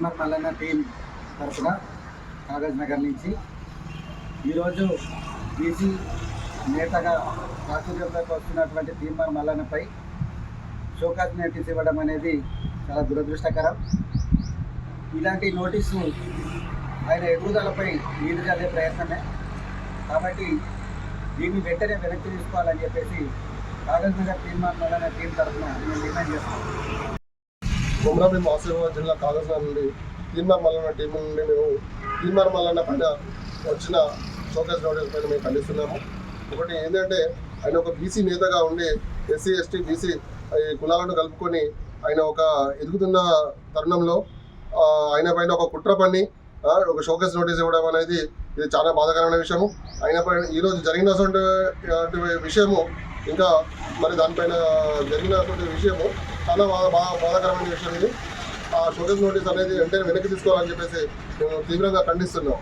Teenmar Mallanna team తరఫున కాగజ్ నగర్ నుంచి ఈరోజు బీసీ నేతగా ప్రాచుర్యంలోకి వస్తున్నటువంటి తీన్మార్ మల్లన్నపై షోకాజ్ నోటీస్ ఇవ్వడం అనేది చాలా దురదృష్టకరం. ఇలాంటి నోటీసు ఆయన ఎదుగుదలపై నీరు చల్లే ప్రయత్నమే. కాబట్టి దీన్ని వెంటనే వెనక్కి తీసుకోవాలని చెప్పేసి కాగజ్ నగర్ తీన్మార్ మల్లన్న టీం తరఫున మేము డిమాండ్ చేస్తాం. కొమరాభీం ఆసిఫాబాద్ జిల్లా కాగజ్ నగర్ నుండి తీన్మార్ మల్లన్న టీం నుండి మేము తీన్మార్ మల్లన్న పైన వచ్చిన షోకాజ్ నోటీస్ పైన మేము ఖండిస్తున్నాము. ఒకటి ఏంటంటే ఆయన ఒక బీసీ నేతగా ఉండి ఎస్సీ ఎస్టీ బీసీ కులాలను కలుపుకొని ఆయన ఒక ఎదుగుతున్న తరుణంలో ఆయన పైన ఒక కుట్ర పన్ని ఒక షోకేస్ నోటీస్ ఇవ్వడం అనేది ఇది చాలా బాధాకరమైన విషయము. ఆయన పైన ఈరోజు జరిగినటువంటి విషయము ఇంకా మరి దానిపైన జరిగినటువంటి విషయము చాలా బాధాకరమైన విషయం. ఇది ఆ షోకేస్ నోటీస్ అనేది వెంటనే వెనక్కి తీసుకోవాలని చెప్పేసి మేము తీవ్రంగా ఖండిస్తున్నాం.